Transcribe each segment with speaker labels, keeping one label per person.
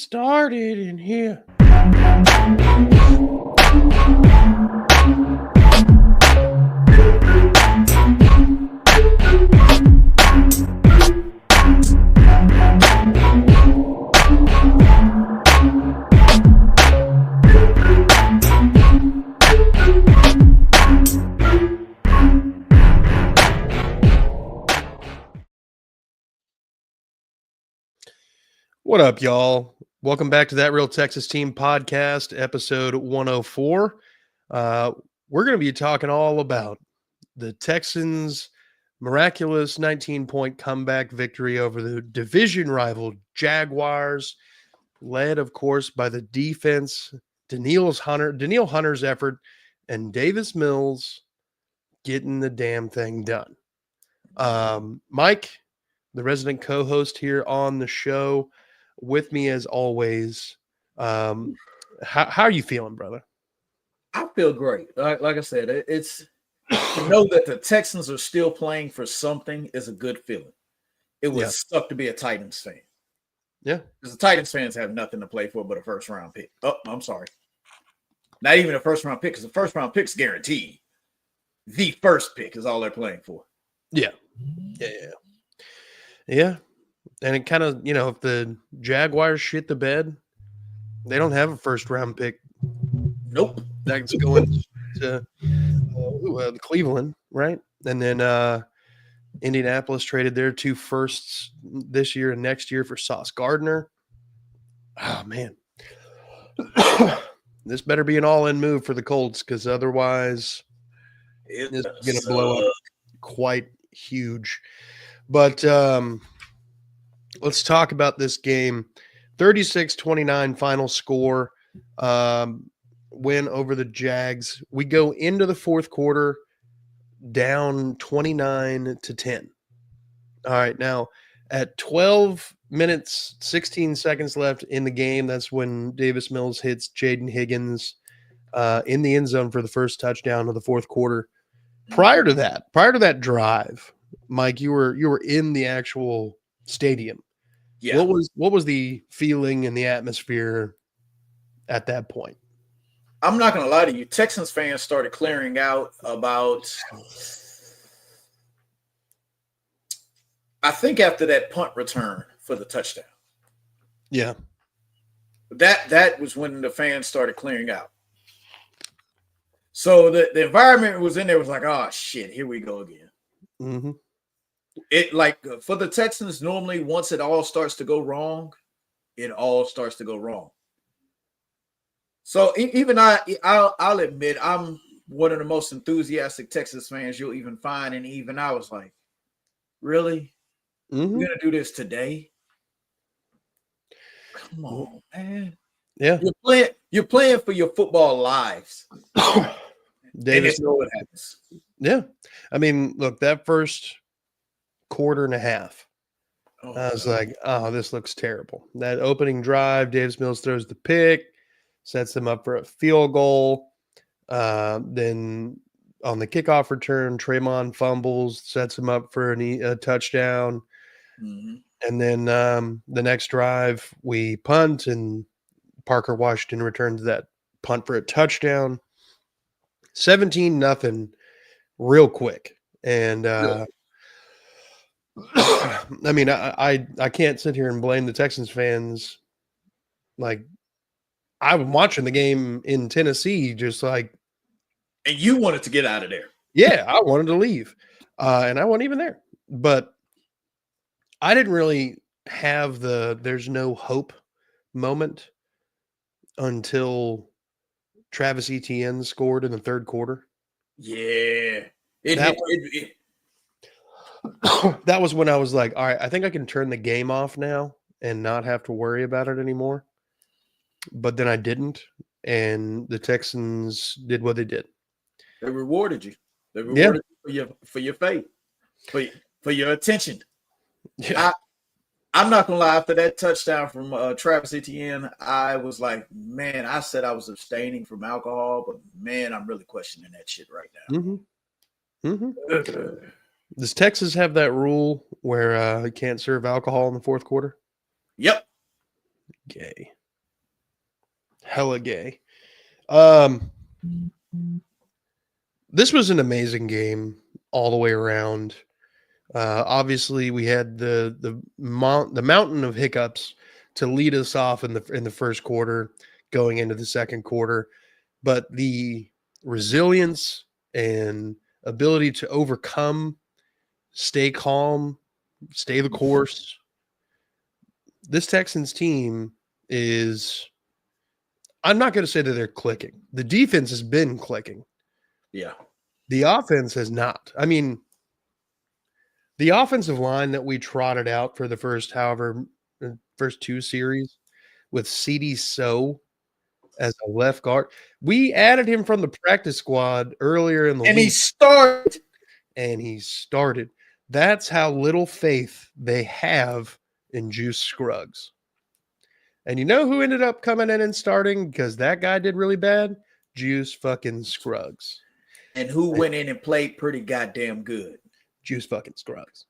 Speaker 1: started in here. What up, y'all? Welcome back to That Real Texas Team podcast, episode 104. We're going to be talking all about the Texans' miraculous 19-point comeback victory over the division rival Jaguars, led, of course, by the defense, Daniil Hunter's effort, and Davis Mills getting the damn thing done. Mike, the resident co-host here on the show, with me as always. How are you feeling, brother?
Speaker 2: I feel great. Like I said, it's to know that the Texans are still playing for something is a good feeling. It would suck to be a Titans fan.
Speaker 1: Yeah.
Speaker 2: Because the Titans fans have nothing to play for but a first-round pick. Oh, I'm sorry. Not even a first-round pick, because the first-round pick's guaranteed. The first pick is all they're playing for.
Speaker 1: Yeah. And it kind of, if the Jaguars shit the bed, they don't have a first-round pick.
Speaker 2: Nope.
Speaker 1: That's going to Cleveland, right? And then Indianapolis traded their 2 firsts this year and next year for Sauce Gardner. Oh, man. This better be an all-in move for the Colts, because otherwise it's going to blow up quite huge. But let's talk about this game. 36-29 final score. Win over the Jags. We go into the fourth quarter down 29-10. All right, now at 12 minutes, 16 seconds left in the game, that's when Davis Mills hits Jaden Higgins in the end zone for the first touchdown of the fourth quarter. Prior to that drive, Mike, you were in the actual stadium.
Speaker 2: Yeah.
Speaker 1: What was the feeling and the atmosphere at that point?
Speaker 2: I'm not going to lie to you. Texans fans started clearing out about, I think, after that punt return for the touchdown.
Speaker 1: Yeah.
Speaker 2: That was when the fans started clearing out. So the environment was in there was like, oh, shit, here we go again.
Speaker 1: Mm-hmm.
Speaker 2: It, like, for the Texans, normally once it all starts to go wrong, it all starts to go wrong. So even I'll admit I'm one of the most enthusiastic Texas fans you'll even find, and even I was like, really?
Speaker 1: Mm-hmm.
Speaker 2: We're gonna do this today? Come on, man.
Speaker 1: Yeah.
Speaker 2: You're playing for your football lives.
Speaker 1: Davis,
Speaker 2: know what happens.
Speaker 1: Yeah. I mean, look, that first quarter and a half, I was like, oh, this looks terrible. That opening drive, Davis Mills throws the pick, sets them up for a field goal. Then on the kickoff return, Tremont fumbles, sets him up for a touchdown.
Speaker 2: Mm-hmm.
Speaker 1: And then the next drive, we punt, and Parker Washington returns that punt for a touchdown. 17-0 real quick. And I mean, I can't sit here and blame the Texans fans. Like, I was watching the game in Tennessee, just like,
Speaker 2: and you wanted to get out of there.
Speaker 1: Yeah, I wanted to leave, and I wasn't even there. But I didn't really have the "there's no hope" moment until Travis Etienne scored in the third quarter.
Speaker 2: Yeah,
Speaker 1: that was when I was like, all right, I think I can turn the game off now and not have to worry about it anymore. But then I didn't, and the Texans did what they did.
Speaker 2: They rewarded you. They rewarded you for your faith, for your attention.
Speaker 1: Yeah.
Speaker 2: I'm not gonna lie. After that touchdown from Travis Etienne, I was like, man, I said I was abstaining from alcohol, but man, I'm really questioning that shit right now.
Speaker 1: Mm-hmm. Mm-hmm. Does Texas have that rule where you can't serve alcohol in the fourth quarter?
Speaker 2: Yep.
Speaker 1: Gay. Hella gay. This was an amazing game all the way around. Obviously, we had the mountain of hiccups to lead us off in the first quarter, going into the second quarter, but the resilience and ability to overcome, stay calm, stay the course. This Texans team is. I'm not going to say that they're clicking. The defense has been clicking.
Speaker 2: Yeah.
Speaker 1: The offense has not. I mean, the offensive line that we trotted out for the first two series with CD So as a left guard, we added him from the practice squad earlier in the
Speaker 2: And
Speaker 1: week. He started. That's how little faith they have in Juice Scruggs. And you know who ended up coming in and starting because that guy did really bad? Juice fucking Scruggs.
Speaker 2: And who went in and played pretty goddamn good?
Speaker 1: Juice fucking Scruggs.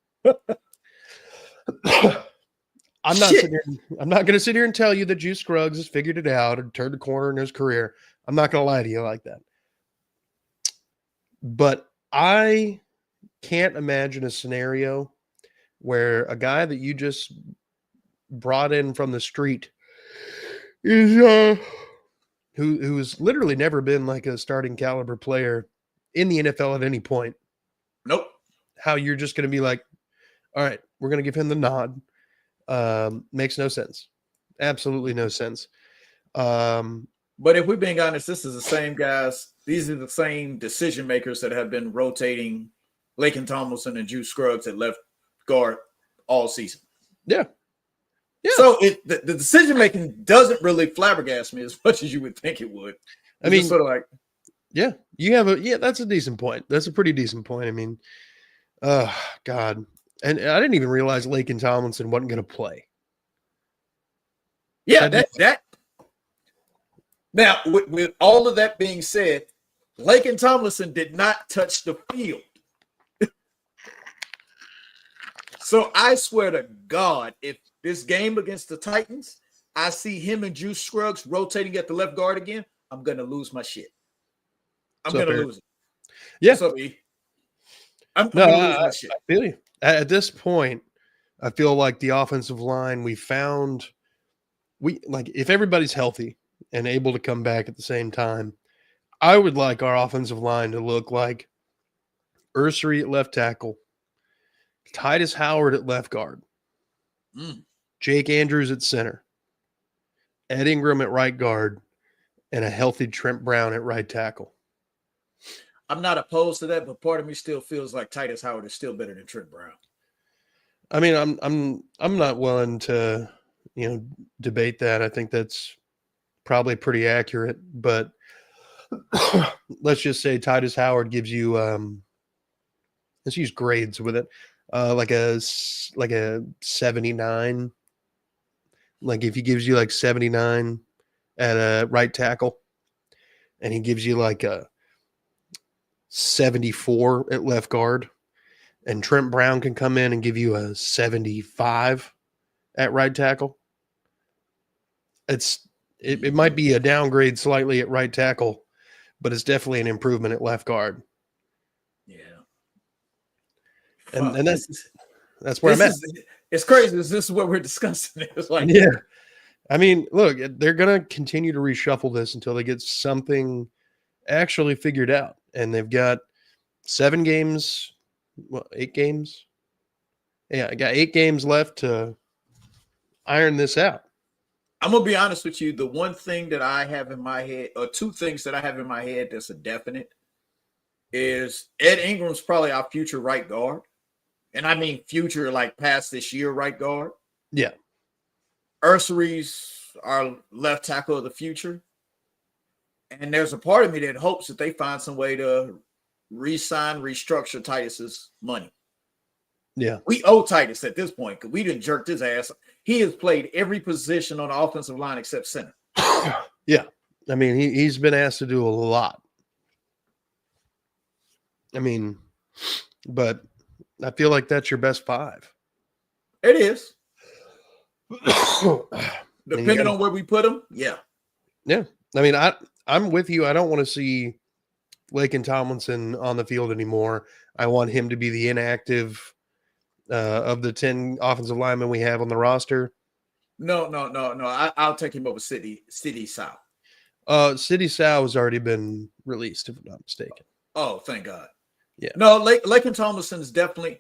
Speaker 1: I'm not going to sit here and tell you that Juice Scruggs has figured it out and turned the corner in his career. I'm not going to lie to you like that. But I can't imagine a scenario where a guy that you just brought in from the street is who's literally never been like a starting caliber player in the NFL at any point.
Speaker 2: Nope.
Speaker 1: How you're just going to be like, all right, we're going to give him the nod. Makes no sense. Absolutely no sense.
Speaker 2: But if we're being honest, this is the same guys. These are the same decision makers that have been rotating Laken Tomlinson and Juice Scruggs at left guard all season.
Speaker 1: Yeah. Yeah.
Speaker 2: So the decision making doesn't really flabbergast me as much as you would think it would.
Speaker 1: I mean,
Speaker 2: sort of like,
Speaker 1: yeah, that's a decent point. That's a pretty decent point. I mean, God. And I didn't even realize Laken Tomlinson wasn't going to play.
Speaker 2: Yeah, that. Now, with all of that being said, Laken Tomlinson did not touch the field. So I swear to God, if this game against the Titans, I see him and Juice Scruggs rotating at the left guard again, I'm going to lose my shit. I'm going to lose it.
Speaker 1: Yeah.
Speaker 2: What's up, E? I'm going to lose my shit.
Speaker 1: I feel you. At this point, I feel like the offensive line if everybody's healthy and able to come back at the same time, I would like our offensive line to look like Ursery at left tackle, Titus Howard at left guard, Jake Andrews at center, Ed Ingram at right guard, and a healthy Trent Brown at right tackle.
Speaker 2: I'm not opposed to that, but part of me still feels like Titus Howard is still better than Trent Brown.
Speaker 1: I mean, I'm not willing to, debate that. I think that's probably pretty accurate, but let's just say Titus Howard gives you let's use grades with it. Like a 79. Like if he gives you like 79 at a right tackle and he gives you like a 74 at left guard, and Trent Brown can come in and give you a 75 at right tackle. It might be a downgrade slightly at right tackle, but it's definitely an improvement at left guard.
Speaker 2: Yeah.
Speaker 1: And that's where I'm at.
Speaker 2: It's crazy. This is what we're discussing. It's like,
Speaker 1: yeah. I mean, look, they're going to continue to reshuffle this until they get something actually figured out. And they've got 8 games. Yeah, I got 8 games left to iron this out.
Speaker 2: I'm going to be honest with you. The one thing that I have in my head, or 2 things that I have in my head that's a definite, is Ed Ingram's probably our future right guard. And I mean future, like past this year right guard.
Speaker 1: Yeah.
Speaker 2: Ursery's our left tackle of the future. And there's a part of me that hopes that they find some way to restructure Titus's money.
Speaker 1: Yeah.
Speaker 2: We owe Titus at this point because we didn't jerk his ass. He has played every position on the offensive line except center.
Speaker 1: Yeah. I mean, he's been asked to do a lot. I mean, but I feel like that's your best 5.
Speaker 2: It is. Depending on where we put him, yeah.
Speaker 1: Yeah. I mean, I'm with you. I don't want to see Laken Tomlinson on the field anymore. I want him to be the inactive of the 10 offensive linemen we have on the roster.
Speaker 2: No. I'll take him over City South.
Speaker 1: City Sal has already been released, if I'm not mistaken.
Speaker 2: Oh, thank God.
Speaker 1: Yeah.
Speaker 2: No, Laken Tomlinson is definitely.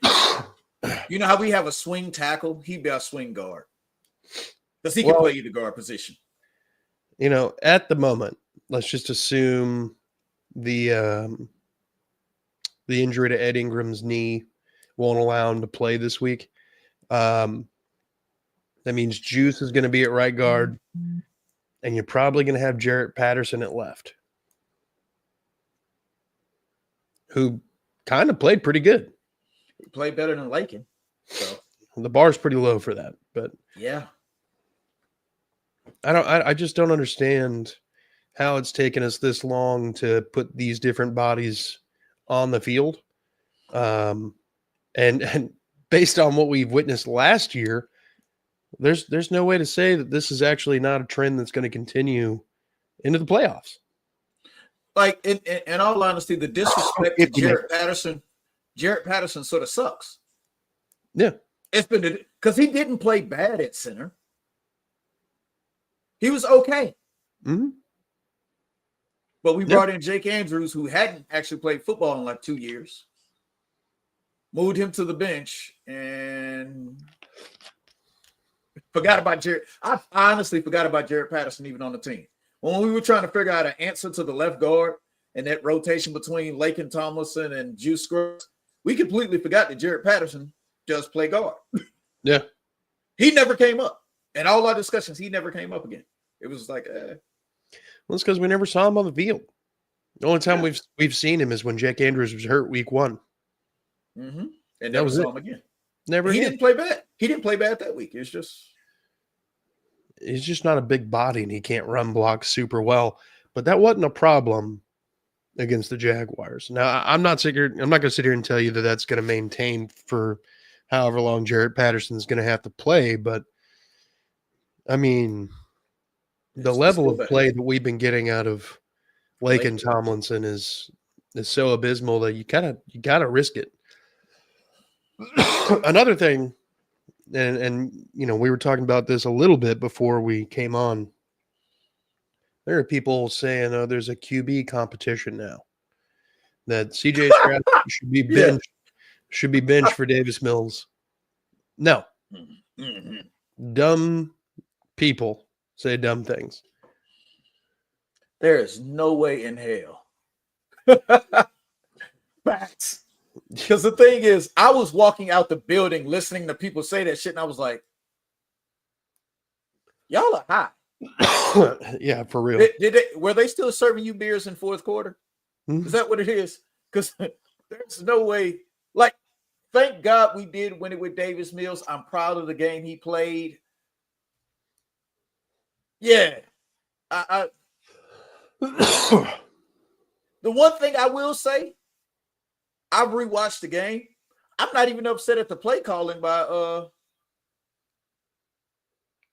Speaker 2: You know how we have a swing tackle? He'd be our swing guard because he can play either guard position.
Speaker 1: You know, at the moment, let's just assume the injury to Ed Ingram's knee won't allow him to play this week. That means Juice is going to be at right guard, and you're probably going to have Jarrett Patterson at left, who kind of played pretty good.
Speaker 2: He played better than Laken. So
Speaker 1: the bar's pretty low for that, but
Speaker 2: yeah.
Speaker 1: I just don't understand how it's taken us this long to put these different bodies on the field. And based on what we've witnessed last year, there's no way to say that this is actually not a trend that's going to continue into the playoffs.
Speaker 2: Like in all honesty, the disrespect to Jarrett Patterson sort of sucks.
Speaker 1: Yeah.
Speaker 2: It's been because he didn't play bad at center. He was okay.
Speaker 1: Mm-hmm.
Speaker 2: But we brought in Jake Andrews, who hadn't actually played football in like 2 years. Moved him to the bench and forgot about Jarrett. I honestly forgot about Jarrett Patterson even on the team. When we were trying to figure out an answer to the left guard and that rotation between Laken Tomlinson and Juice Scruggs, we completely forgot that Jarrett Patterson does play guard.
Speaker 1: Yeah.
Speaker 2: He never came up. In all our discussions, he never came up again. It was like,
Speaker 1: Well, it's because we never saw him on the field. The only time we've seen him is when Jake Andrews was hurt week 1.
Speaker 2: Mm-hmm. And never saw him again.
Speaker 1: Never.
Speaker 2: He didn't play bad. He didn't play bad that week. It's just
Speaker 1: he's just not a big body and he can't run block super well. But that wasn't a problem against the Jaguars. Now, I'm not going to sit here and tell you that that's going to maintain for however long Jarrett Patterson's going to have to play. But I mean, the level of play that we've been getting out of Laken Tomlinson is so abysmal that you gotta risk it. Another thing, and you know, we were talking about this a little bit before we came on. There are people saying, "Oh, there's a QB competition now. That CJ Stroud should be benched for Davis Mills." No, dumb people say dumb things.
Speaker 2: There is no way in hell. Facts. Because the thing is, I was walking out the building listening to people say that shit, and I was like, y'all are high.
Speaker 1: Yeah, for real.
Speaker 2: Were they still serving you beers in fourth quarter? Mm-hmm. Is that what it is? Because there's no way. Like, thank God we did win it with Davis Mills. I'm proud of the game he played. Yeah. The one thing I will say, I've rewatched the game. I'm not even upset at the play calling by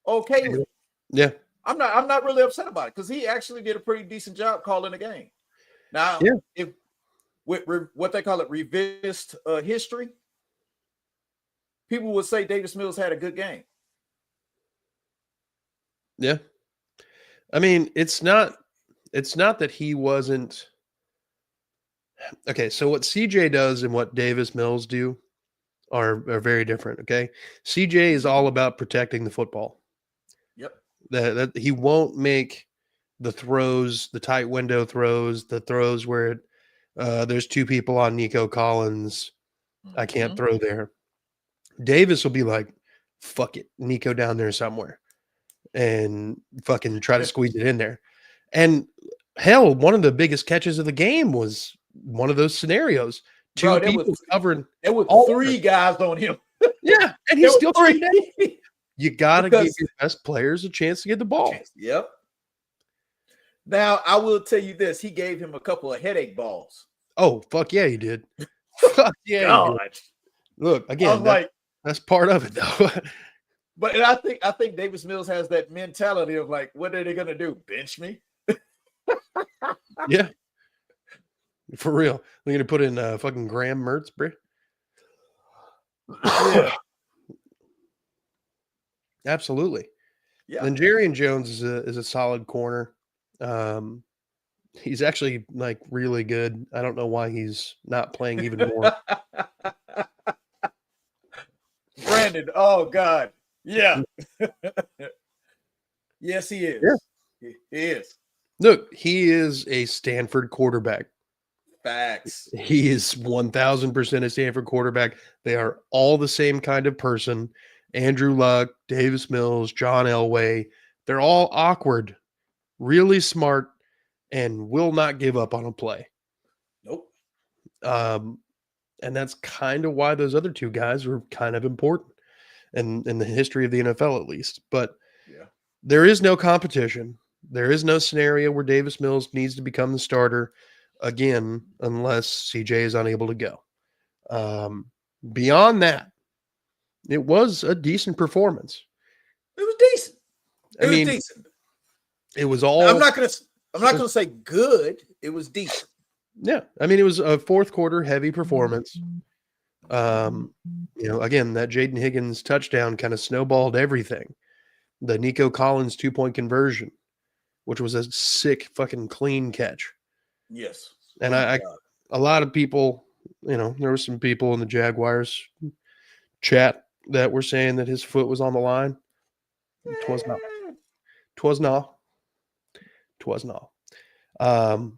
Speaker 2: Caleb.
Speaker 1: Yeah.
Speaker 2: I'm not really upset about it because he actually did a pretty decent job calling the game. Now, if with what they call it revisionist history, people would say Davis Mills had a good game.
Speaker 1: Yeah. I mean, it's not that he wasn't. Okay, so what CJ does and what Davis Mills do are very different, okay? CJ is all about protecting the football.
Speaker 2: Yep.
Speaker 1: That he won't make the throws, the tight window throws, the throws where there's two people on Nico Collins. I can't throw there. Davis will be like, fuck it, Nico down there somewhere and fucking try to squeeze it in there. And hell, one of the biggest catches of the game was one of those scenarios. Two people covering.
Speaker 2: There were three guys on him.
Speaker 1: Yeah, and he's still three. You got to give your best players a chance to get the ball.
Speaker 2: Yep. Now, I will tell you this. He gave him a couple of headache balls.
Speaker 1: Oh, fuck yeah, he did. Fuck yeah. Look, again, that's part of it, though.
Speaker 2: But I think Davis Mills has that mentality of like, what are they gonna do? Bench me?
Speaker 1: Yeah, for real. They're gonna put in fucking Graham Mertz, bro.
Speaker 2: Yeah.
Speaker 1: Absolutely.
Speaker 2: Yeah.
Speaker 1: Then Jerry Jones is a solid corner. He's actually like really good. I don't know why he's not playing even more.
Speaker 2: Brandon, oh God. Yeah. Yes, he is.
Speaker 1: Yeah.
Speaker 2: He is.
Speaker 1: Look, he is a Stanford quarterback.
Speaker 2: Facts.
Speaker 1: He is 1000% a Stanford quarterback. They are all the same kind of person. Andrew Luck, Davis Mills, John Elway. They're all awkward, really smart, and will not give up on a play.
Speaker 2: Nope.
Speaker 1: And that's kind of why those other two guys were kind of important in the history of the NFL, at least. But
Speaker 2: yeah,
Speaker 1: there is no competition. There is no scenario where Davis Mills needs to become the starter again, unless CJ is unable to go. Beyond that, it was a decent performance.
Speaker 2: it was decent.
Speaker 1: I mean,
Speaker 2: decent.
Speaker 1: It was all.
Speaker 2: I'm not gonna say good. It was decent.
Speaker 1: Yeah, I mean, it was a fourth quarter heavy performance. Again, that Jaden Higgins touchdown kind of snowballed everything. The Nico Collins 2-point conversion, which was a sick fucking clean catch.
Speaker 2: Yes.
Speaker 1: And a lot of people, there were some people in the Jaguars chat that were saying that his foot was on the line. Twas not.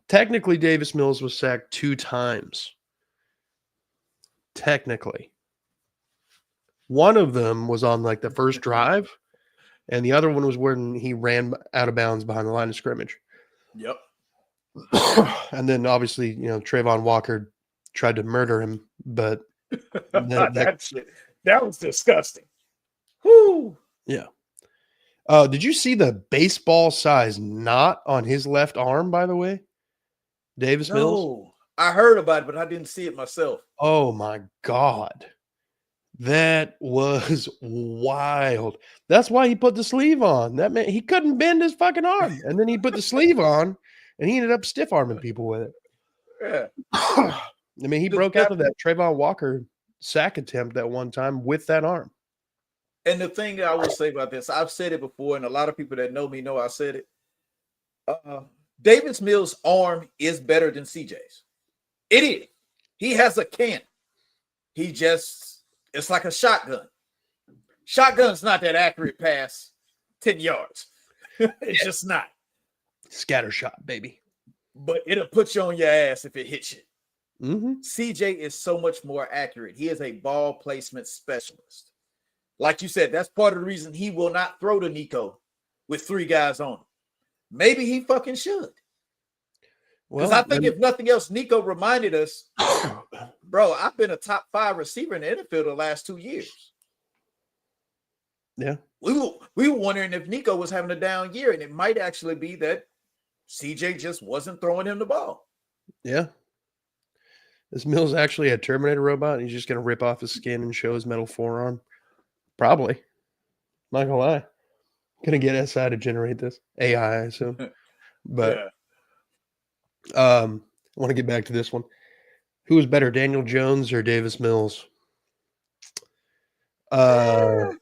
Speaker 1: Technically, Davis Mills was sacked 2 times. Technically. One of them was on like the first drive, and the other one was when he ran out of bounds behind the line of scrimmage.
Speaker 2: Yep.
Speaker 1: And then obviously, Trayvon Walker tried to murder him, but
Speaker 2: that was disgusting. Whoo.
Speaker 1: Yeah. Did you see the baseball size knot on his left arm, by the way? Davis Mills?
Speaker 2: I heard about it, but I didn't see it myself.
Speaker 1: Oh my God. That was wild. That's why he put the sleeve on. That man, he couldn't bend his fucking arm. And then he put the sleeve on and he ended up stiff arming people with it.
Speaker 2: Yeah.
Speaker 1: I mean, he broke out of that Trayvon Walker sack attempt that one time with that arm.
Speaker 2: And the thing I will say about this, I've said it before, and a lot of people that know me know I said it. Davis Mills' arm is better than CJ's. It is. He has a cannon. It's like a shotgun. Shotgun's not that accurate past 10 yards. It's just not.
Speaker 1: Scatter shot, baby.
Speaker 2: But it'll put you on your ass if it hits you.
Speaker 1: Mm-hmm.
Speaker 2: CJ is so much more accurate. He is a ball placement specialist. Like you said, that's part of the reason he will not throw to Nico with 3 guys on him. Maybe he fucking should. Because I think if nothing else, Nico reminded us, bro, I've been a top 5 receiver in the NFL the last 2 years.
Speaker 1: Yeah.
Speaker 2: We were wondering if Nico was having a down year, and it might actually be that CJ just wasn't throwing him the ball.
Speaker 1: Yeah. Is Mills actually a Terminator robot? And he's just going to rip off his skin and show his metal forearm? Probably. Not gonna lie. Gonna get SI to generate this. AI, I assume. But I want to get back to this one. Who was better, Daniel Jones or Davis Mills? Daniel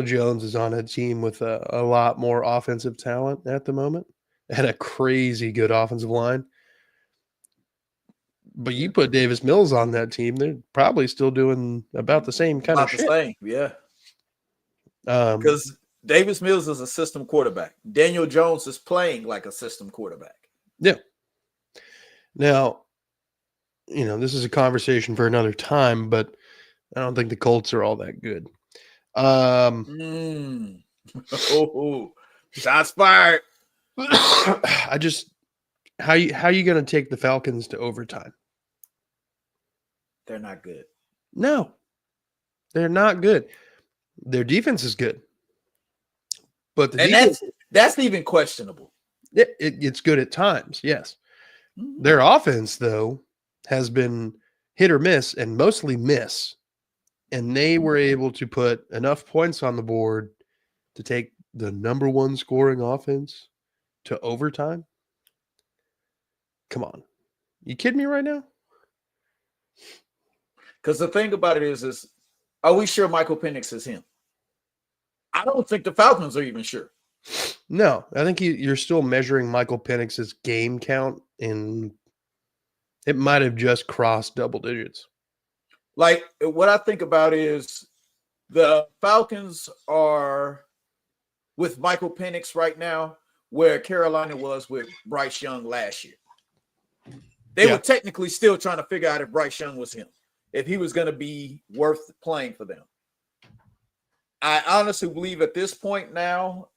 Speaker 1: Jones is on a team with a lot more offensive talent at the moment and a crazy good offensive line. But you put Davis Mills on that team, they're probably still doing about the same kind of shit.
Speaker 2: Same, yeah. Because Davis Mills is a system quarterback. Daniel Jones is playing like a system quarterback.
Speaker 1: Yeah. Now, this is a conversation for another time, but I don't think the Colts are all that good.
Speaker 2: Shots fired.
Speaker 1: How you going to take the Falcons to overtime?
Speaker 2: They're not good.
Speaker 1: No, they're not good. Their defense is good, but
Speaker 2: that's even questionable.
Speaker 1: It's good at times, yes. Mm-hmm. Their offense, though, has been hit or miss, and mostly miss and they were able to put enough points on the board to take the number one scoring offense to overtime. Come on. You kidding me right now?
Speaker 2: Because the thing about it is are we sure Michael Penix is him? I don't think the Falcons are even sure.
Speaker 1: No, I think you're still measuring Michael Penix's game count, and it might have just crossed double digits.
Speaker 2: Like, what I think about is the Falcons are with Michael Penix right now where Carolina was with Bryce Young last year. They were technically still trying to figure out if Bryce Young was him, if he was going to be worth playing for them. I honestly believe at this point now,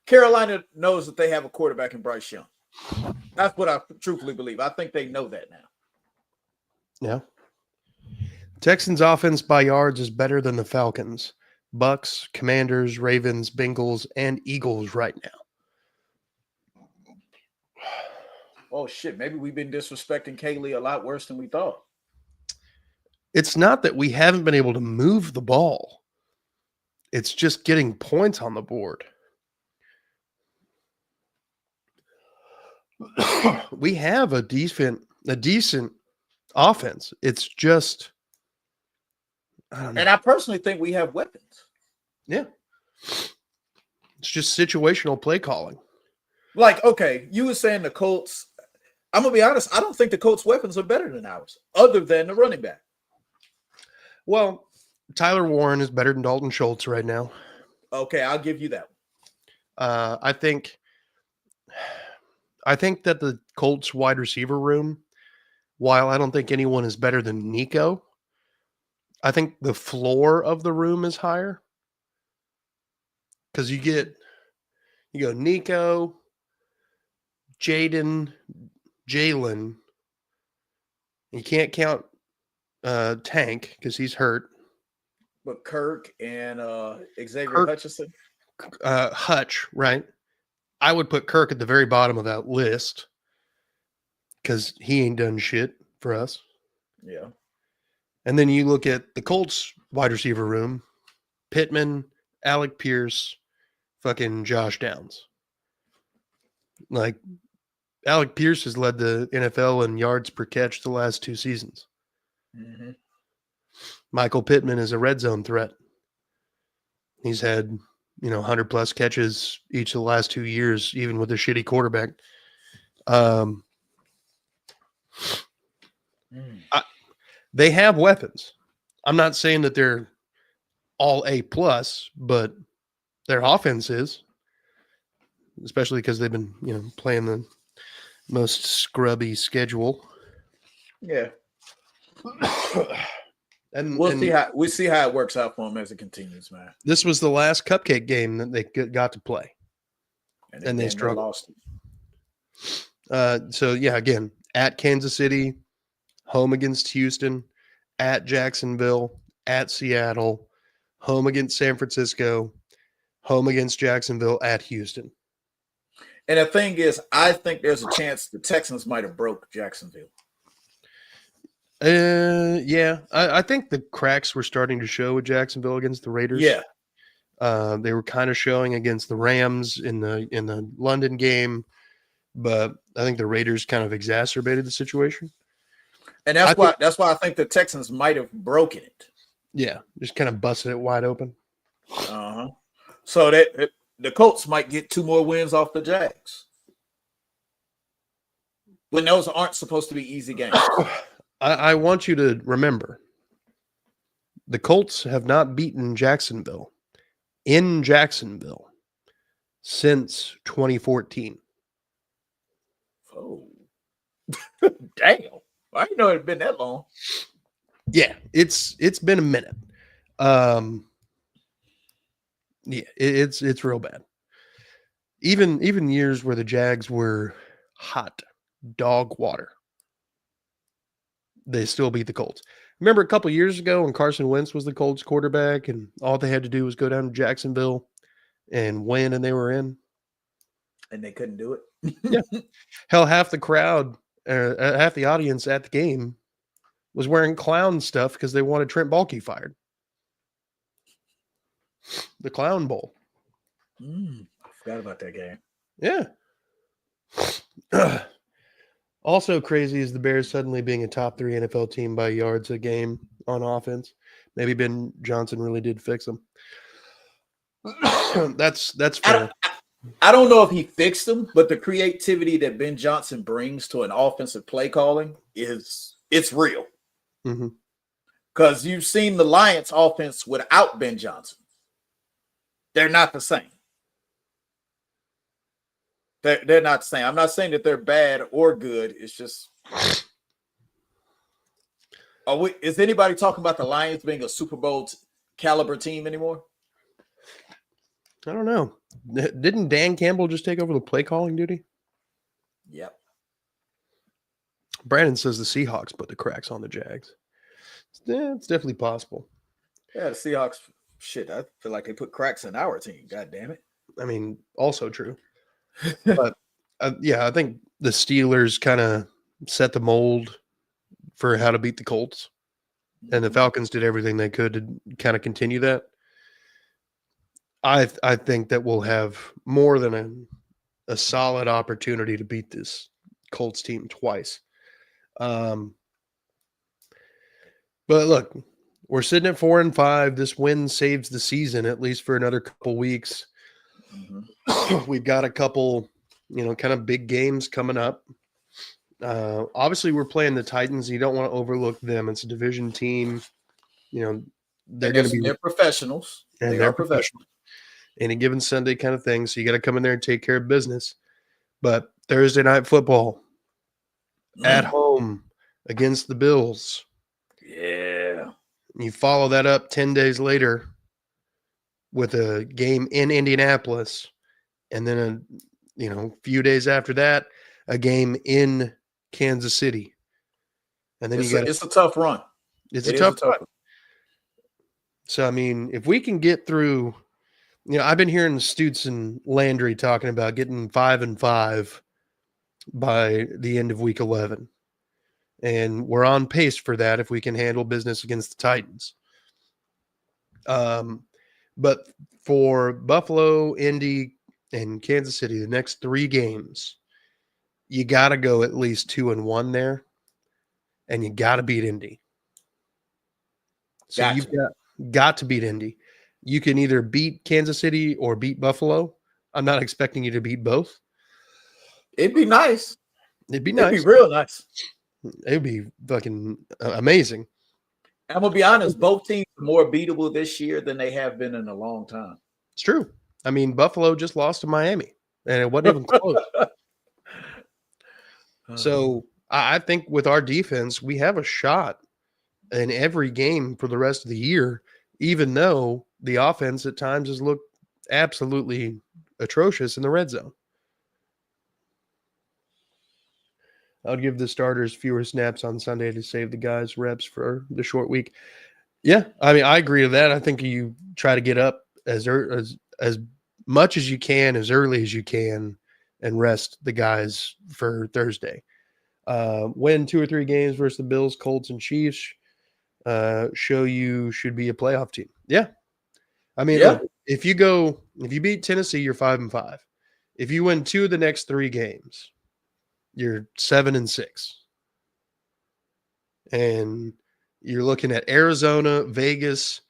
Speaker 2: Carolina knows that they have a quarterback in Bryce Young. That's what I truthfully believe. I think they know that now.
Speaker 1: Yeah. Texans offense by yards is better than the Falcons, Bucks, Commanders, Ravens, Bengals, and Eagles right now.
Speaker 2: Oh, shit. Maybe we've been disrespecting Kaylee a lot worse than we thought.
Speaker 1: It's not that we haven't been able to move the ball. It's just getting points on the board. We have a decent offense. It's just, I don't know.
Speaker 2: And I personally think we have weapons.
Speaker 1: Yeah. It's just situational play calling.
Speaker 2: Like, okay, you were saying the Colts. I'm going to be honest. I don't think the Colts' weapons are better than ours, other than the running back.
Speaker 1: Well, Tyler Warren is better than Dalton Schultz right now.
Speaker 2: Okay, I'll give you that one.
Speaker 1: I think that the Colts wide receiver room, while I don't think anyone is better than Nico, I think the floor of the room is higher. Because you go Nico, Jalen. You can't count Tank because he's hurt.
Speaker 2: But Kirk and Xavier Hutchinson?
Speaker 1: Hutch, right? I would put Kirk at the very bottom of that list because he ain't done shit for us.
Speaker 2: Yeah. And
Speaker 1: then you look at the Colts wide receiver room, Pittman, Alec Pierce, fucking Josh Downs. Like, Alec Pierce has led the NFL in yards per catch the last 2 seasons.
Speaker 2: Mm-hmm.
Speaker 1: Michael Pittman is a red zone threat. He's had, 100+ catches each of the last 2 years, even with a shitty quarterback. They have weapons. I'm not saying that they're all A+, but their offense is, especially because they've been, playing the most scrubby schedule.
Speaker 2: Yeah. And we'll see how it works out for them as it continues, man.
Speaker 1: This was the last cupcake game that they got to play, and they struggled. So yeah, again, at Kansas City, home against Houston, at Jacksonville, at Seattle, home against San Francisco, home against Jacksonville, at Houston.
Speaker 2: And the thing is, I think there's a chance the Texans might have broke Jacksonville.
Speaker 1: Yeah, I think the cracks were starting to show with Jacksonville against the Raiders.
Speaker 2: Yeah,
Speaker 1: they were kind of showing against the Rams in the London game, but I think the Raiders kind of exacerbated the situation.
Speaker 2: And that's why I think the Texans might have broken it.
Speaker 1: Yeah, just kind of busted it wide open.
Speaker 2: So that the Colts might get 2 more wins off the Jags, when those aren't supposed to be easy games.
Speaker 1: I want you to remember, the Colts have not beaten Jacksonville in Jacksonville since 2014.
Speaker 2: Oh, damn. I didn't know it had been that long.
Speaker 1: Yeah, it's been a minute. Yeah, it's real bad. Even years where the Jags were hot dog water, they still beat the Colts. Remember a couple years ago when Carson Wentz was the Colts quarterback and all they had to do was go down to Jacksonville and win and they were in?
Speaker 2: And they couldn't do it?
Speaker 1: Yeah. Hell, half the crowd, half the audience at the game was wearing clown stuff because they wanted Trent Baalke fired. The Clown Bowl.
Speaker 2: I forgot about that game.
Speaker 1: Yeah. Also crazy is the Bears suddenly being a top 3 NFL team by yards a game on offense. Maybe Ben Johnson really did fix them. That's fair.
Speaker 2: I don't know if he fixed them, but the creativity that Ben Johnson brings to an offensive play calling it's real. Because you've seen the Lions offense without Ben Johnson. They're not the same. They're not the same. I'm not saying that they're bad or good. It's just, is anybody talking about the Lions being a Super Bowl caliber team anymore?
Speaker 1: I don't know. Didn't Dan Campbell just take over the play calling duty?
Speaker 2: Yep.
Speaker 1: Brandon says the Seahawks put the cracks on the Jags. Yeah, it's definitely possible.
Speaker 2: Yeah, the Seahawks, shit, I feel like they put cracks in our team. God damn it.
Speaker 1: I mean, also true. But yeah, I think the Steelers kind of set the mold for how to beat the Colts. And the Falcons did everything they could to kind of continue that. I think that we'll have more than a solid opportunity to beat this Colts team twice. But look, we're sitting at 4-5. This win saves the season at least for another couple weeks. We've got a couple, kind of big games coming up. Obviously, we're playing the Titans. You don't want to overlook them. It's a division team. They're going to be
Speaker 2: professionals.
Speaker 1: And they're professional. Any given Sunday kind of thing. So you got to come in there and take care of business. But Thursday night football at home against the Bills.
Speaker 2: Yeah.
Speaker 1: You follow that up 10 days later with a game in Indianapolis. And then, a few days after that, a game in Kansas City. And then
Speaker 2: it's a tough run.
Speaker 1: It's a tough run. So, I mean, if we can get through, I've been hearing Stutz and Landry talking about getting 5-5 by the end of week 11. And we're on pace for that if we can handle business against the Titans. But for Buffalo, Indy, and Kansas City, the next 3 games, you got to go at least 2-1 there. And you got to beat Indy. So you've got to beat Indy. You can either beat Kansas City or beat Buffalo. I'm not expecting you to beat both.
Speaker 2: It'd be nice.
Speaker 1: It'd be nice.
Speaker 2: It'd be real nice.
Speaker 1: It'd be fucking amazing.
Speaker 2: I'm going to be honest. Both teams are more beatable this year than they have been in a long time.
Speaker 1: It's true. I mean, Buffalo just lost to Miami, and it wasn't even close. So I think with our defense, we have a shot in every game for the rest of the year, even though the offense at times has looked absolutely atrocious in the red zone. I'll give the starters fewer snaps on Sunday to save the guys reps for the short week. Yeah, I mean, I agree with that. I think you try to get up as much as you can, as early as you can, and rest the guys for Thursday. Win 2 or 3 games versus the Bills, Colts, and Chiefs. Show you should be a playoff team. Yeah. I mean, look, if you beat Tennessee, you're 5-5. If you win 2 of the next 3 games, you're 7-6. And you're looking at Arizona, Vegas.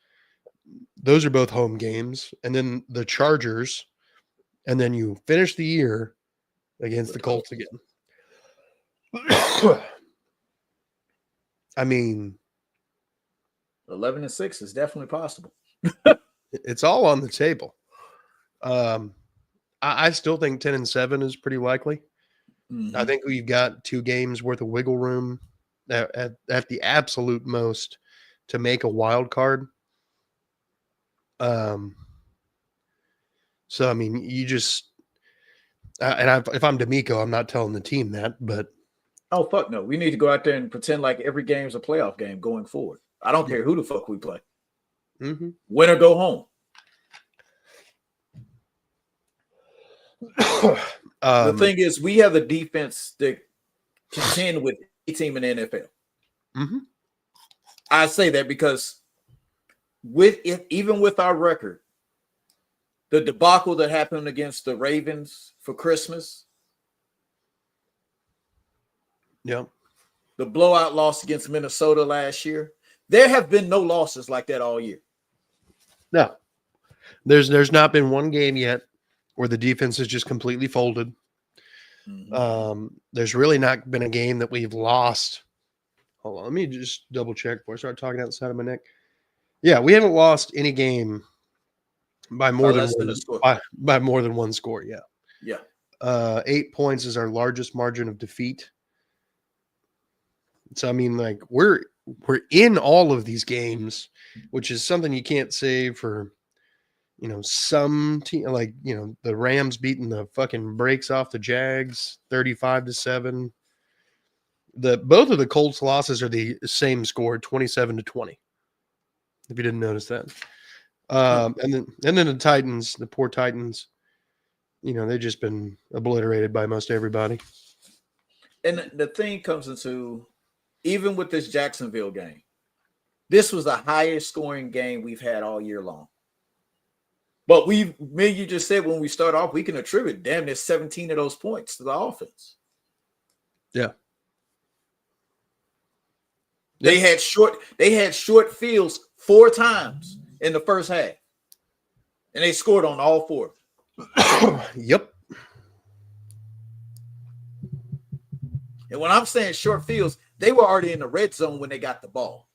Speaker 1: Those are both home games. And then the Chargers. And then you finish the year against the Colts again. I mean,
Speaker 2: 11-6 is definitely possible.
Speaker 1: It's all on the table. I still think 10-7 is pretty likely. I think we've got 2 games worth of wiggle room at the absolute most to make a wild card. So I mean, you just if I'm D'Amico, I'm not telling the team that, but
Speaker 2: oh fuck no, we need to go out there and pretend like every game's a playoff game going forward. I don't care who the fuck we play. Win or go home. The thing is, we have a defense that contend with a team in the NFL. I say that because with it, even with our record, the debacle that happened against the Ravens for Christmas,
Speaker 1: Yep.
Speaker 2: the blowout loss against Minnesota last year, there have been no losses like that all year.
Speaker 1: No. There's not been one game yet where the defense has just completely folded. There's really not been a game that we've lost. Hold on, let me just double check before I start talking outside of my neck. Yeah, we haven't lost any game by more than one, by more than one score. Yeah.
Speaker 2: Yeah.
Speaker 1: 8 points is our largest margin of defeat. So I mean, like we're in all of these games, which is something you can't say for some team, like the Rams beating the fucking brakes off the Jags 35-7. Both of the Colts losses are the same score, 27-20. If you didn't notice that. And then the Titans, the poor Titans, they've just been obliterated by most everybody.
Speaker 2: And the thing comes into, even with this Jacksonville game, this was the highest scoring game we've had all year long. But you just said when we start off, we can attribute damn near 17 of those points to the offense.
Speaker 1: Yeah.
Speaker 2: They had short fields 4 times in the first half. And they scored on all 4.
Speaker 1: Yep.
Speaker 2: And when I'm saying short fields, they were already in the red zone when they got the ball.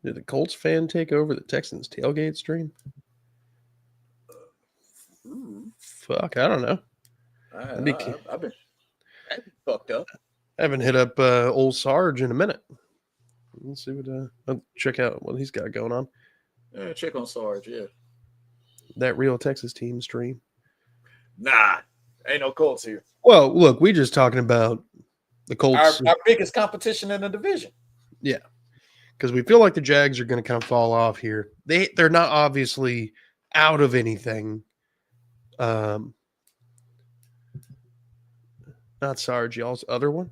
Speaker 1: Did the Colts fan take over the Texans tailgate stream? Fuck, I don't know.
Speaker 2: I've been fucked up.
Speaker 1: I haven't hit up old Sarge in a minute. Let's see what I'll check out what he's got going on.
Speaker 2: Yeah, check on Sarge, yeah.
Speaker 1: That real Texas team stream.
Speaker 2: Nah, ain't no Colts here.
Speaker 1: Well, look, we just talking about the Colts.
Speaker 2: Our biggest competition in the division.
Speaker 1: Yeah. Because we feel like the Jags are going to kind of fall off here. They're not obviously out of anything. Not Sarge, y'all's other one.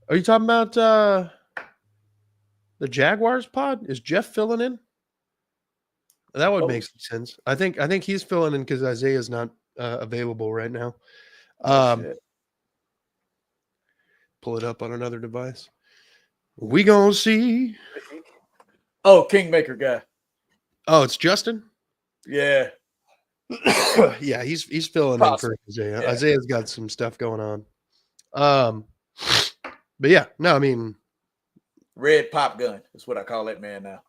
Speaker 1: Are you talking about the Jaguars pod? Is Jeff filling in? That would make some sense. I think he's filling in because Isaiah's not available right now. Pull it up on another device. We gonna see.
Speaker 2: Oh, Kingmaker guy.
Speaker 1: Oh, it's Justin?
Speaker 2: Yeah.
Speaker 1: Yeah, he's filling in for Isaiah. Yeah. Isaiah's got some stuff going on. But yeah, no, I mean,
Speaker 2: red pop gun is what I call that man now.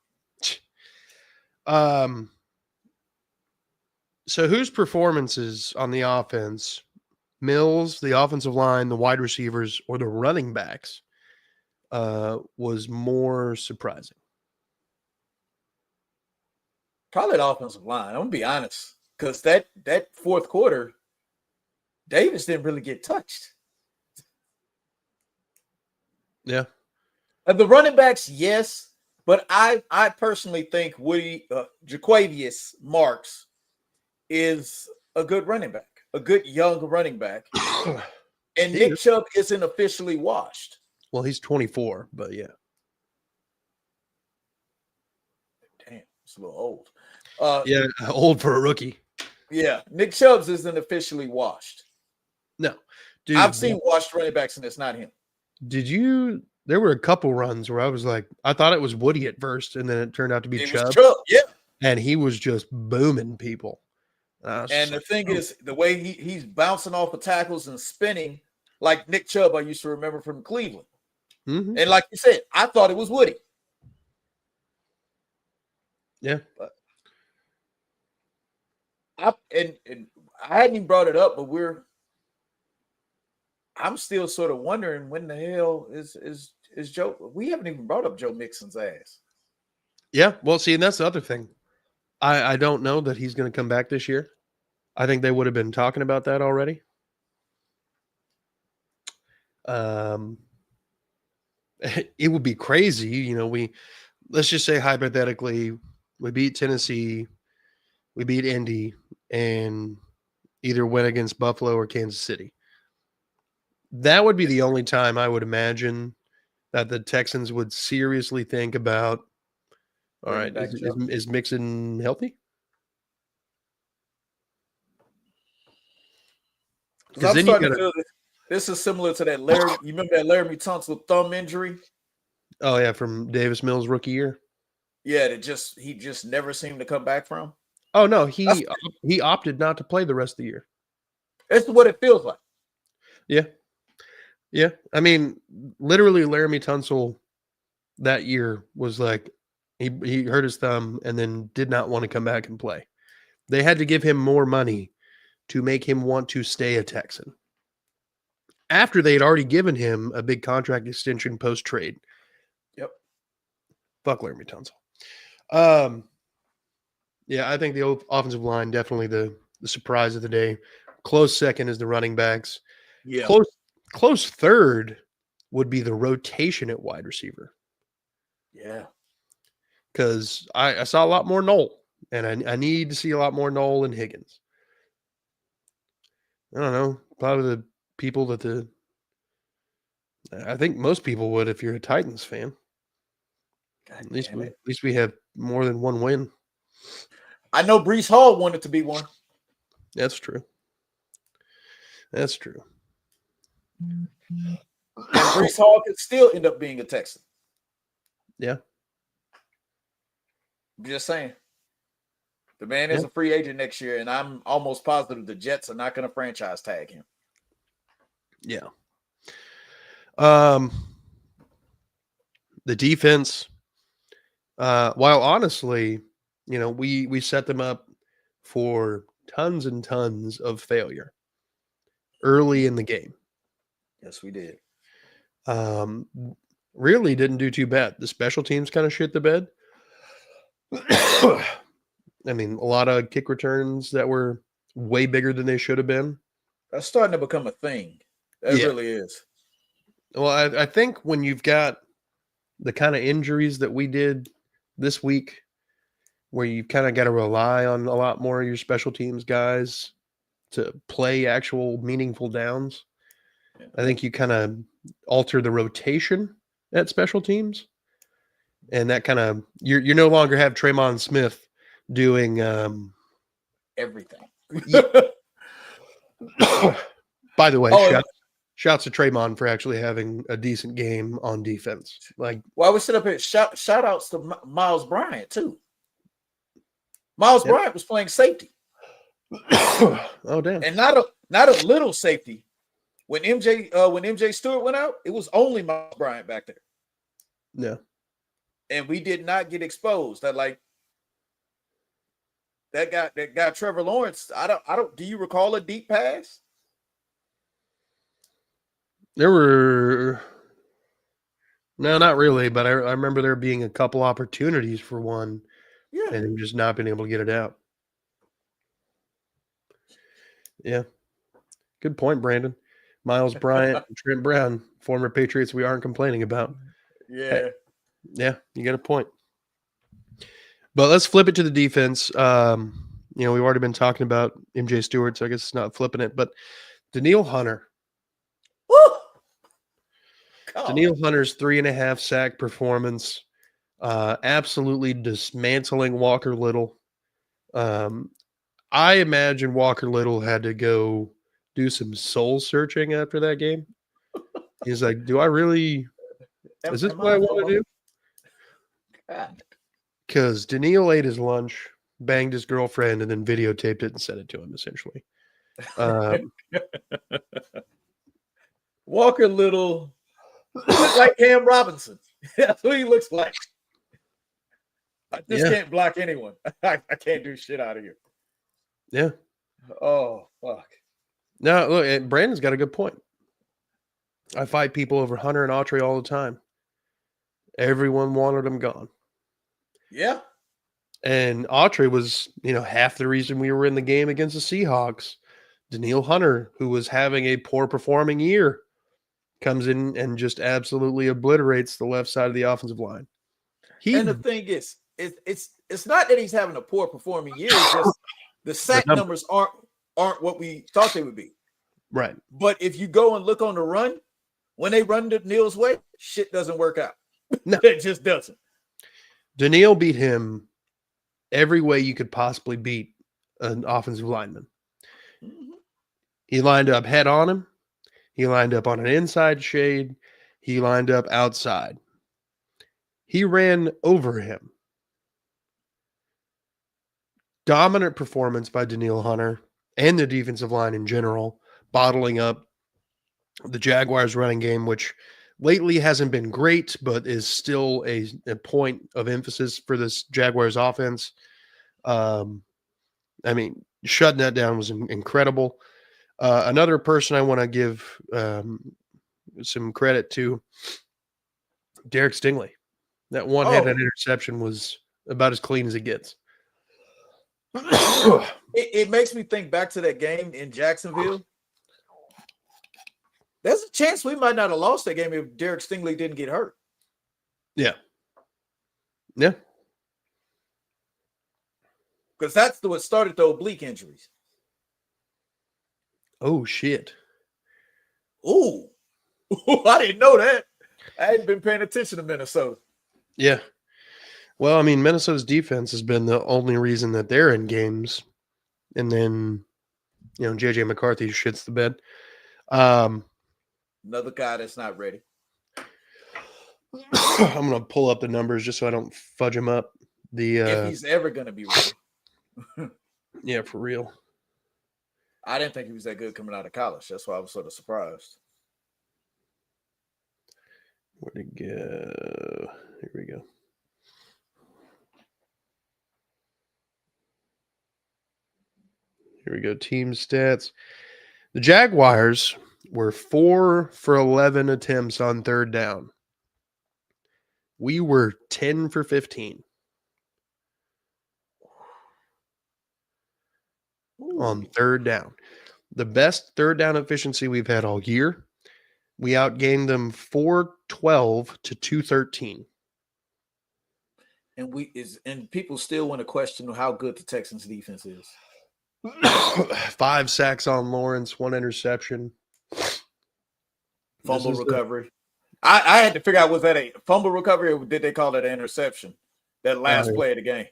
Speaker 1: So whose performances on the offense, Mills, the offensive line, the wide receivers, or the running backs, was more surprising?
Speaker 2: Probably the offensive line. I'm gonna be honest. Because that fourth quarter, Davis didn't really get touched.
Speaker 1: Yeah.
Speaker 2: The running backs, yes. But I personally think Jaquavius Marks is a good running back, a good young running back. And Nick Chubb isn't officially washed.
Speaker 1: Well, he's 24, but yeah.
Speaker 2: Damn, it's a little old.
Speaker 1: Yeah, old for a rookie.
Speaker 2: Yeah, Nick Chubbs isn't officially washed.
Speaker 1: No. Dude,
Speaker 2: I've seen washed running backs, and it's not him.
Speaker 1: There were a couple runs where I was like, I thought it was Woody at first, and then it turned out to be Chubb.
Speaker 2: Yeah.
Speaker 1: And he was just booming people.
Speaker 2: And the thing is, the way he's bouncing off of tackles and spinning, like Nick Chubb, I used to remember from Cleveland.
Speaker 1: Mm-hmm.
Speaker 2: And like you said, I thought it was Woody.
Speaker 1: Yeah.
Speaker 2: But I hadn't even brought it up, but I'm still sort of wondering when the hell is Joe. We haven't even brought up Joe Mixon's ass.
Speaker 1: Yeah, well, see, and that's the other thing. I don't know that he's going to come back this year. I think they would have been talking about that already. It would be crazy, let's just say hypothetically, we beat Tennessee, we beat Indy, and either win against Buffalo or Kansas City. That would be the only time I would imagine that the Texans would seriously think about. All right, is Mixon healthy?
Speaker 2: Because I'm starting to feel this is similar to that Larry. You remember that Laramie Tunsil thumb injury?
Speaker 1: Oh yeah, from Davis Mills' rookie year.
Speaker 2: Yeah, he just never seemed to come back from.
Speaker 1: Oh no, he opted not to play the rest of the year.
Speaker 2: That's what it feels like.
Speaker 1: Yeah. I mean, literally, Laramie Tunsil that year was like he hurt his thumb and then did not want to come back and play. They had to give him more money to make him want to stay a Texan. After they had already given him a big contract extension post trade.
Speaker 2: Yep.
Speaker 1: Fuck Laramie Tunsil. Yeah, I think the offensive line definitely the surprise of the day. Close second is the running backs.
Speaker 2: Yeah.
Speaker 1: Close third would be the rotation at wide receiver.
Speaker 2: Yeah.
Speaker 1: Because I saw a lot more Knoll, and I need to see a lot more Knoll and Higgins. I don't know. Probably the people that I think most people would if you're a Titans fan. At least we have more than one win.
Speaker 2: I know Breece Hall wanted to be one.
Speaker 1: That's true.
Speaker 2: And Breece Hall could still end up being a Texan.
Speaker 1: Yeah.
Speaker 2: I'm just saying. The man is a free agent next year, and I'm almost positive the Jets are not going to franchise tag him.
Speaker 1: Yeah. The defense, while honestly, we set them up for tons and tons of failure early in the game.
Speaker 2: Yes, we did.
Speaker 1: Really didn't do too bad. The special teams kind of shit the bed. I mean, a lot of kick returns that were way bigger than they should have been.
Speaker 2: That's starting to become a thing. That really is.
Speaker 1: Well, I think when you've got the kind of injuries that we did this week, where you've kind of got to rely on a lot more of your special teams guys to play actual meaningful downs, I think you kind of alter the rotation at special teams. And that kind of, you no longer have Tremon Smith doing
Speaker 2: everything.
Speaker 1: By the way, shouts to Tremon for actually having a decent game on defense. Like,
Speaker 2: well, I was sitting up here. Shout outs to Miles Bryant too. Miles Bryant was playing safety.
Speaker 1: Oh damn!
Speaker 2: And not a little safety. When MJ Stewart went out, it was only Miles Bryant back there.
Speaker 1: Yeah.
Speaker 2: And we did not get exposed. That guy Trevor Lawrence. I don't. Do you recall a deep pass?
Speaker 1: There were no, not really, but I remember there being a couple opportunities for one, and just not being able to get it out. Yeah, good point, Brandon. Miles Bryant, Trent Brown, former Patriots we aren't complaining about.
Speaker 2: Yeah.
Speaker 1: Yeah, you got a point. But let's flip it to the defense. We've already been talking about MJ Stewart, so I guess it's not flipping it. But Danielle Hunter.
Speaker 2: Woo!
Speaker 1: Danielle Hunter's 3.5 sack performance, absolutely dismantling Walker Little. I imagine Walker Little had to go do some soul searching after that game. He's like, do I really – is this what I want to do? Because Danielle ate his lunch, banged his girlfriend, and then videotaped it and sent it to him, essentially.
Speaker 2: Walker Little looks like Cam Robinson. That's who he looks like. I just can't block anyone. I can't do shit out of here.
Speaker 1: Yeah.
Speaker 2: Oh, fuck.
Speaker 1: No, look, Brandon's got a good point. I fight people over Hunter and Autry all the time. Everyone wanted him gone.
Speaker 2: Yeah.
Speaker 1: And Autry was, half the reason we were in the game against the Seahawks. Danielle Hunter, who was having a poor performing year, comes in and just absolutely obliterates the left side of the offensive line.
Speaker 2: And the thing is, it's not that he's having a poor performing year. It's just the sack numbers aren't what we thought they would be.
Speaker 1: Right.
Speaker 2: But if you go and look on the run, when they run Danielle's way, shit doesn't work out.
Speaker 1: No.
Speaker 2: It just doesn't.
Speaker 1: Daniil beat him every way you could possibly beat an offensive lineman.
Speaker 2: Mm-hmm.
Speaker 1: He lined up head on him. He lined up on an inside shade. He lined up outside. He ran over him. Dominant performance by Daniil Hunter and the defensive line in general, bottling up the Jaguars running game, which lately hasn't been great, but is still a point of emphasis for this Jaguars offense. I mean, shutting that down was incredible. Another person I want to give some credit to, Derek Stingley. That one-handed interception was about as clean as it gets.
Speaker 2: It makes me think back to that game in Jacksonville. There's a chance we might not have lost that game if Derek Stingley didn't get hurt.
Speaker 1: Yeah. Yeah.
Speaker 2: Because that's what started the oblique injuries.
Speaker 1: Oh, shit.
Speaker 2: Ooh. I didn't know that. I hadn't been paying attention to Minnesota.
Speaker 1: Yeah. Well, I mean, Minnesota's defense has been the only reason that they're in games. And then, J.J. McCarthy shits the bed.
Speaker 2: Another guy that's not ready.
Speaker 1: I'm going to pull up the numbers just so I don't fudge them up.
Speaker 2: If he's ever going to be ready.
Speaker 1: Yeah, for real.
Speaker 2: I didn't think he was that good coming out of college. That's why I was sort of surprised.
Speaker 1: Where'd it go? Here we go. Here we go. Team stats. The Jaguars were 4 for 11 attempts on third down. We were 10 for 15. On third down. The best third down efficiency we've had all year. We outgained them 412 to 213.
Speaker 2: And people still want to question how good the Texans defense is.
Speaker 1: 5 sacks on Lawrence, 1 interception.
Speaker 2: Fumble recovery. I had to figure out, was that a fumble recovery or did they call it an interception? That last play of the game.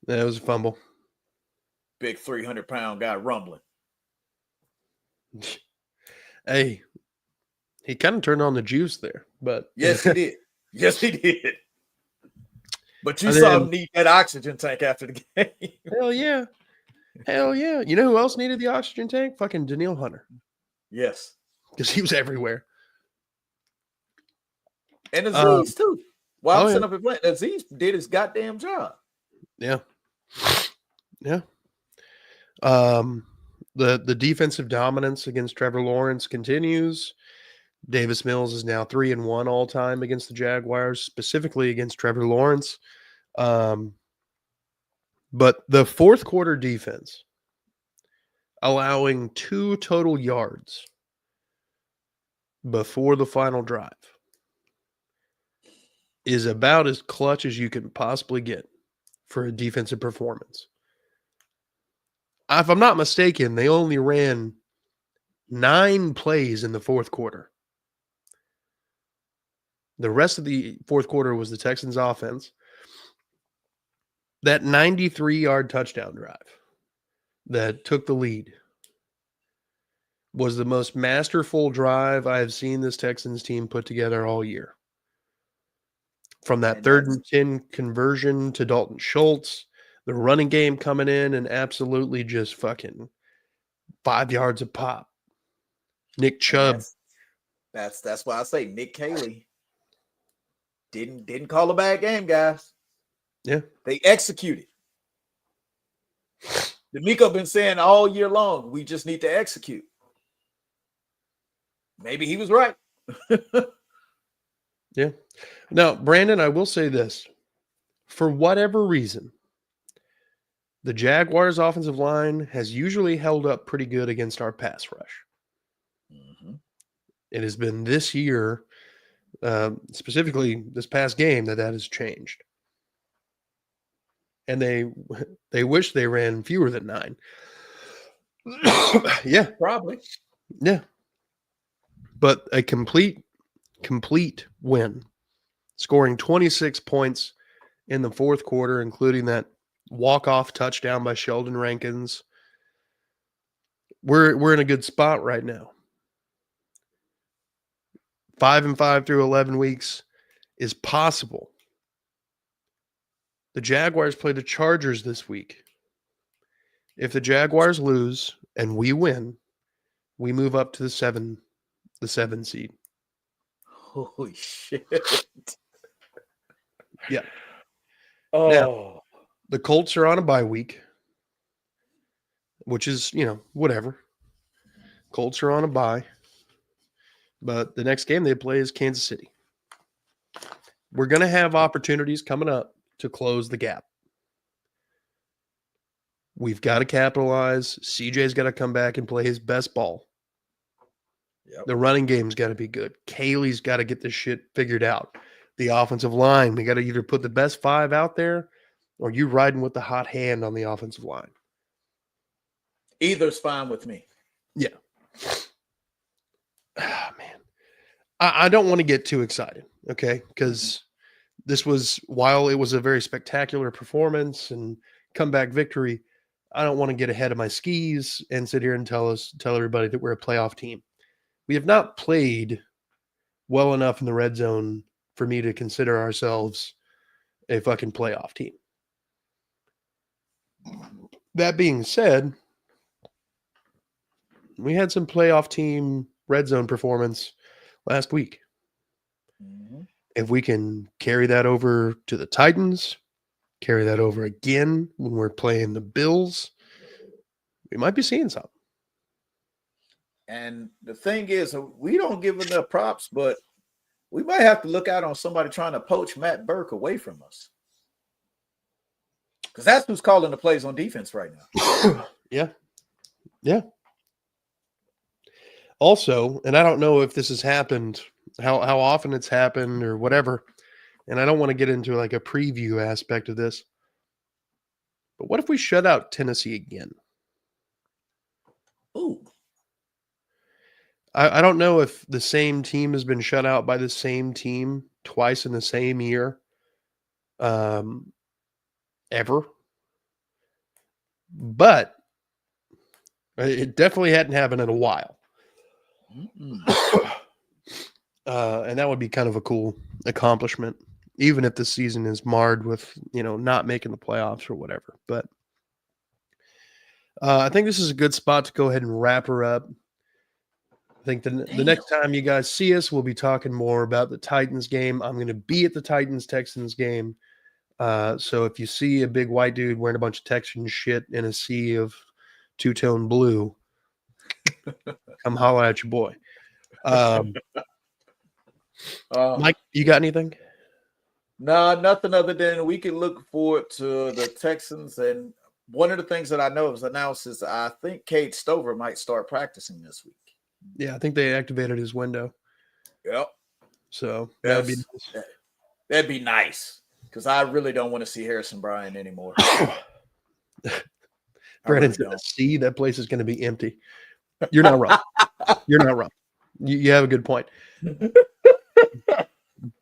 Speaker 1: That was a fumble.
Speaker 2: Big 300-pound guy rumbling.
Speaker 1: Hey, he kind of turned on the juice there, but
Speaker 2: yes, he did. Yes, he did. But you saw him need that oxygen tank after the game.
Speaker 1: Hell yeah. Hell yeah. You know who else needed the oxygen tank? Fucking Daniil Hunter.
Speaker 2: Yes.
Speaker 1: Because he was everywhere.
Speaker 2: And Aziz, too. While I'm sitting up and playing, Aziz did his goddamn job.
Speaker 1: Yeah. Yeah. The defensive dominance against Trevor Lawrence continues. Davis Mills is now 3-1 all time against the Jaguars, specifically against Trevor Lawrence. But the fourth quarter defense, allowing 2 total yards before the final drive, is about as clutch as you can possibly get for a defensive performance. If I'm not mistaken, they only ran 9 plays in the fourth quarter. The rest of the fourth quarter was the Texans' offense. That 93-yard touchdown drive that took the lead was the most masterful drive I have seen this Texans team put together all year. From that 3rd and 10 conversion to Dalton Schultz, the running game coming in and absolutely just fucking 5 yards a pop. Nick Chubb.
Speaker 2: That's why I say Nick Caley didn't call a bad game, guys.
Speaker 1: Yeah.
Speaker 2: They executed. D'Amico been saying all year long, we just need to execute. Maybe he was right.
Speaker 1: Yeah. Now, Brandon, I will say this. For whatever reason, the Jaguars' offensive line has usually held up pretty good against our pass rush.
Speaker 2: Mm-hmm.
Speaker 1: It has been this year, specifically this past game, that has changed. And they wish they ran fewer than 9. Yeah.
Speaker 2: Probably.
Speaker 1: Yeah. But a complete complete win, scoring 26 points in the fourth quarter, including that walk-off touchdown by Sheldon Rankins. We're in a good spot right now. 5-5 through 11 weeks is possible. The Jaguars play the Chargers this week. If the Jaguars lose and we win, we move up to the seven seed.
Speaker 2: Holy shit.
Speaker 1: Yeah.
Speaker 2: Oh.
Speaker 1: Now, the Colts are on a bye week, which is, whatever. Colts are on a bye. But the next game they play is Kansas City. We're going to have opportunities coming up to close the gap. We've got to capitalize. CJ's got to come back and play his best ball.
Speaker 2: Yep.
Speaker 1: The running game's got to be good. Kaylee's got to get this shit figured out. The offensive line, we got to either put the best 5 out there or you riding with the hot hand on the offensive line.
Speaker 2: Either's fine with me.
Speaker 1: Yeah. Oh, man. I don't want to get too excited, okay? Because this was, while it was a very spectacular performance and comeback victory, I don't want to get ahead of my skis and sit here and tell everybody that we're a playoff team. We have not played well enough in the red zone for me to consider ourselves a fucking playoff team. That being said, we had some playoff team red zone performance last week.
Speaker 2: Mm-hmm.
Speaker 1: If we can carry that over to the Titans, carry that over again when we're playing the Bills, we might be seeing something.
Speaker 2: And the thing is, we don't give enough props, but we might have to look out on somebody trying to poach Matt Burke away from us. Because that's who's calling the plays on defense right now.
Speaker 1: Yeah. Yeah. Also, and I don't know if this has happened, how often it's happened or whatever, and I don't want to get into like a preview aspect of this, but what if we shut out Tennessee again?
Speaker 2: Ooh.
Speaker 1: I don't know if the same team has been shut out by the same team twice in the same year, ever. But it definitely hadn't happened in a while. And that would be kind of a cool accomplishment, even if the season is marred with, not making the playoffs or whatever. But I think this is a good spot to go ahead and wrap her up. I think the next time you guys see us, we'll be talking more about the Titans game. I'm going to be at the Titans-Texans game. So if you see a big white dude wearing a bunch of Texan shit in a sea of two-tone blue, come holler at your boy. Mike, you got anything?
Speaker 2: No, nothing other than we can look forward to the Texans. And one of the things that I know was announced is I think Cade Stover might start practicing this week.
Speaker 1: Yeah, I think they activated his window.
Speaker 2: Yep.
Speaker 1: So that'd be nice.
Speaker 2: That'd be nice because I really don't want to see Harrison Bryant anymore.
Speaker 1: Brandon's in the sea. That place is going to be empty. You're not wrong. You're not wrong. You have a good point.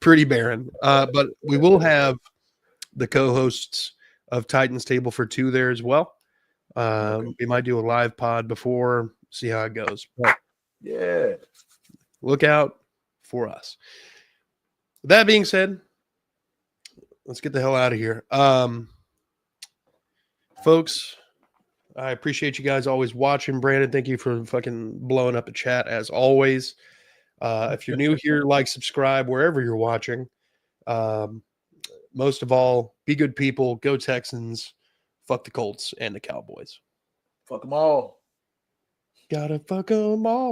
Speaker 1: Pretty barren. But we will have the co-hosts of Titans Table for Two there as well. We might do a live pod before, see how it goes. But
Speaker 2: yeah.
Speaker 1: Look out for us. With that being said, let's get the hell out of here. Folks, I appreciate you guys always watching. Brandon, thank you for fucking blowing up the chat as always. If you're new here, like, subscribe wherever you're watching. Most of all, be good people. Go Texans. Fuck the Colts and the Cowboys.
Speaker 2: Fuck them all.
Speaker 1: Gotta fuck them all.